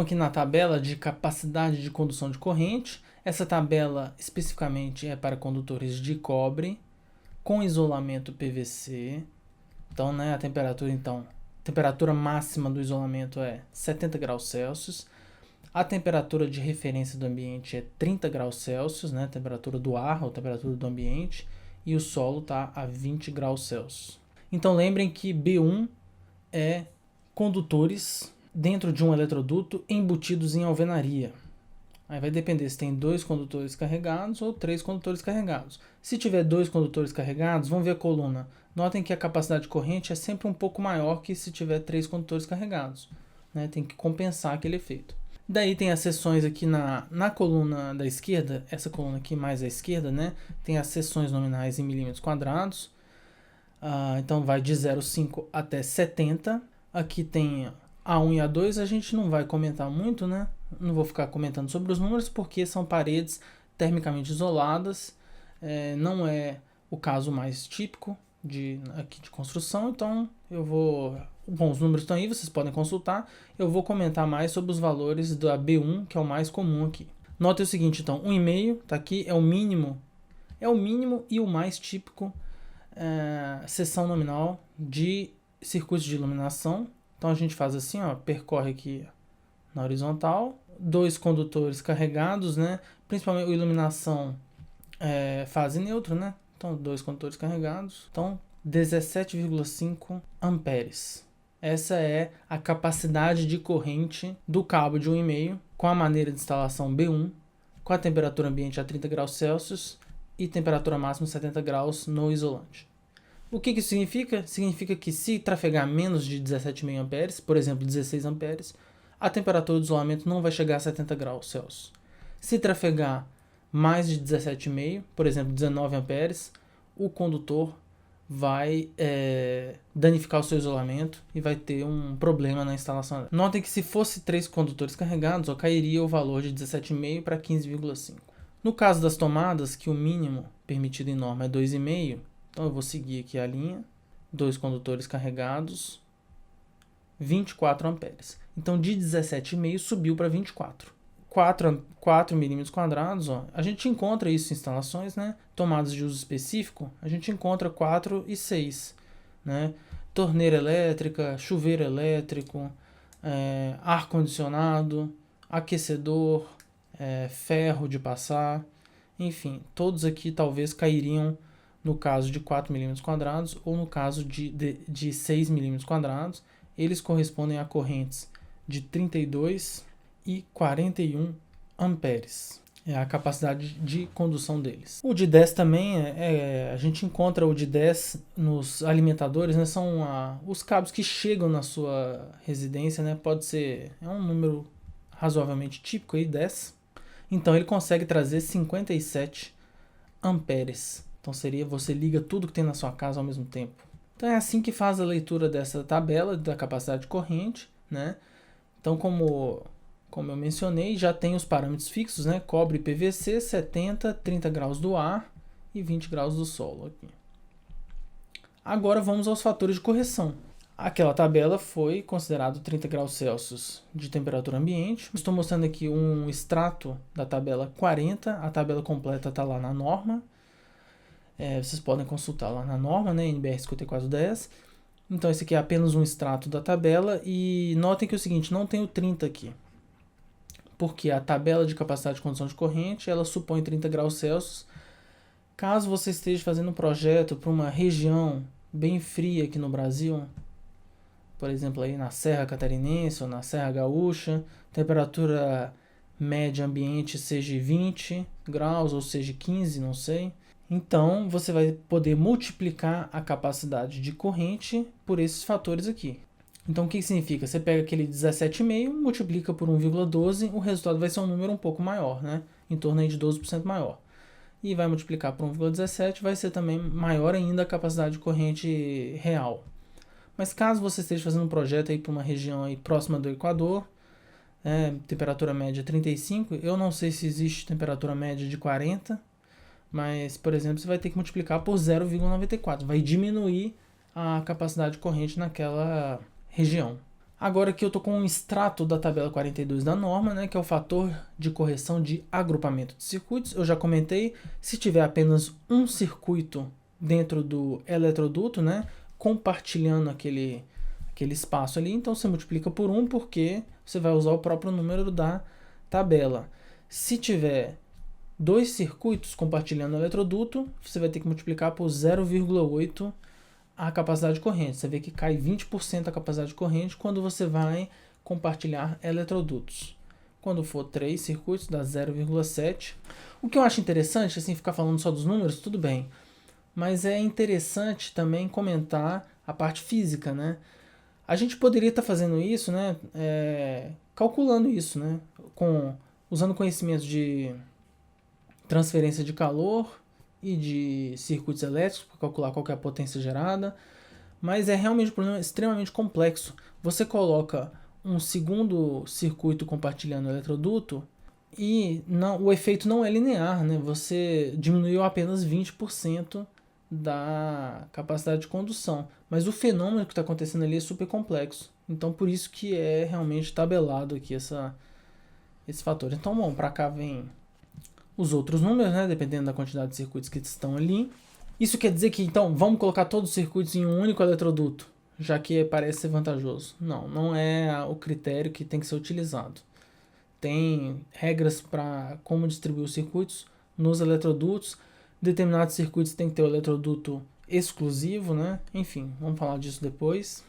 aqui na tabela de capacidade de condução de corrente. Essa tabela especificamente é para condutores de cobre com isolamento PVC. Então, né, a temperatura máxima do isolamento é 70 graus Celsius. A temperatura de referência do ambiente é 30 graus Celsius, né, temperatura do ar ou temperatura do ambiente, e o solo está a 20 graus Celsius. Então lembrem que B1 é condutores dentro de um eletroduto embutidos em alvenaria. Aí vai depender se tem 2 condutores carregados ou 3 condutores carregados. Se tiver 2 condutores carregados, vamos ver a coluna. Notem que a capacidade de corrente é sempre um pouco maior que se tiver 3 condutores carregados, né? Tem que compensar aquele efeito. Daí tem as seções aqui na coluna da esquerda, essa coluna aqui mais à esquerda, né? Tem as seções nominais em milímetros quadrados. Então vai de 0,5 até 70. Aqui tem A1 e A2, a gente não vai comentar muito, né? Não vou ficar comentando sobre os números porque são paredes termicamente isoladas. Não é o caso mais típico aqui de construção, então eu vou... Bom, os números estão aí, vocês podem consultar. Eu vou comentar mais sobre os valores da B1, que é o mais comum aqui. Note o seguinte, então, 1,5 tá aqui, é o mínimo e o mais típico seção nominal de circuitos de iluminação. Então a gente faz assim, ó, percorre aqui na horizontal, 2 condutores carregados, né? Principalmente a iluminação fase neutro, né? Então 2 condutores carregados, então 17,5 amperes. Essa é a capacidade de corrente do cabo de 1,5 com a maneira de instalação B1, com a temperatura ambiente a 30 graus Celsius e temperatura máxima 70 graus no isolante. O que isso significa? Significa que se trafegar menos de 17,5 amperes, por exemplo 16 amperes, a temperatura do isolamento não vai chegar a 70 graus Celsius. Se trafegar mais de 17,5, por exemplo 19 amperes, o condutor vai danificar o seu isolamento e vai ter um problema na instalação. Notem que se fosse 3 condutores carregados, cairia o valor de 17,5 para 15,5. No caso das tomadas, que o mínimo permitido em norma é 2,5, então eu vou seguir aqui a linha, 2 condutores carregados, 24 amperes. Então de 17,5 subiu para 24. 4 milímetros quadrados, ó. A gente encontra isso em instalações, né? Tomadas de uso específico, a gente encontra 4 e 6, né? Torneira elétrica, chuveiro elétrico, ar-condicionado, aquecedor, ferro de passar, enfim, todos aqui talvez cairiam no caso de 4 milímetros quadrados ou no caso de 6 milímetros quadrados. Eles correspondem a correntes de 32 e 41 amperes. É a capacidade de condução deles. O de 10 também, a gente encontra o de 10 nos alimentadores, né? São os cabos que chegam na sua residência, né? Pode ser, é um número razoavelmente típico aí, 10. Então ele consegue trazer 57 amperes. Então seria, você liga tudo que tem na sua casa ao mesmo tempo. Então é assim que faz a leitura dessa tabela da capacidade de corrente, né? Então como eu mencionei, já tem os parâmetros fixos, né? Cobre e PVC, 70, 30 graus do ar e 20 graus do solo aqui. Agora vamos aos fatores de correção. Aquela tabela foi considerado 30 graus Celsius de temperatura ambiente. Estou mostrando aqui um extrato da tabela 40. A tabela completa está lá na norma. Vocês podem consultar lá na norma, né? NBR 5410. Então esse aqui é apenas um extrato da tabela. E notem que é o seguinte, não tem o 30 aqui. Porque a tabela de capacidade de condução de corrente, ela supõe 30 graus Celsius. Caso você esteja fazendo um projeto para uma região bem fria aqui no Brasil, por exemplo, aí na Serra Catarinense ou na Serra Gaúcha, temperatura média ambiente seja 20 graus ou seja 15, não sei. Então, você vai poder multiplicar a capacidade de corrente por esses fatores aqui. Então, o que significa? Você pega aquele 17,5, multiplica por 1,12, o resultado vai ser um número um pouco maior, né? Em torno aí de 12% maior. E vai multiplicar por 1,17, vai ser também maior ainda a capacidade de corrente real. Mas caso você esteja fazendo um projeto aí para uma região aí próxima do Equador, temperatura média 35, eu não sei se existe temperatura média de 40, mas, por exemplo, você vai ter que multiplicar por 0,94, vai diminuir a capacidade de corrente naquela região. Agora aqui eu estou com um extrato da tabela 42 da norma, né, que é o fator de correção de agrupamento de circuitos. Eu já comentei, se tiver apenas um circuito dentro do eletroduto, né, compartilhando aquele espaço ali, então você multiplica por 1 porque você vai usar o próprio número da tabela. Se tiver dois circuitos compartilhando o eletroduto, você vai ter que multiplicar por 0,8 a capacidade de corrente. Você vê que cai 20% a capacidade de corrente quando você vai compartilhar eletrodutos. Quando for 3 circuitos, dá 0,7. O que eu acho interessante, assim, ficar falando só dos números, tudo bem. Mas é interessante também comentar a parte física, né? A gente poderia estar fazendo isso, né? Calculando isso, né? Usando conhecimentos de transferência de calor e de circuitos elétricos para calcular qual que é a potência gerada, mas é realmente um problema extremamente complexo. Você coloca um segundo circuito compartilhando o eletroduto e o efeito não é linear, né? Você diminuiu apenas 20% da capacidade de condução, mas o fenômeno que está acontecendo ali é super complexo. Então por isso que é realmente tabelado aqui esse fator. Então, bom, para cá vem os outros números, né, dependendo da quantidade de circuitos que estão ali. Isso quer dizer que, então, vamos colocar todos os circuitos em um único eletroduto, já que parece ser vantajoso. Não, não é o critério que tem que ser utilizado. Tem regras para como distribuir os circuitos nos eletrodutos. Determinados circuitos tem que ter o eletroduto exclusivo, né? Enfim, vamos falar disso depois.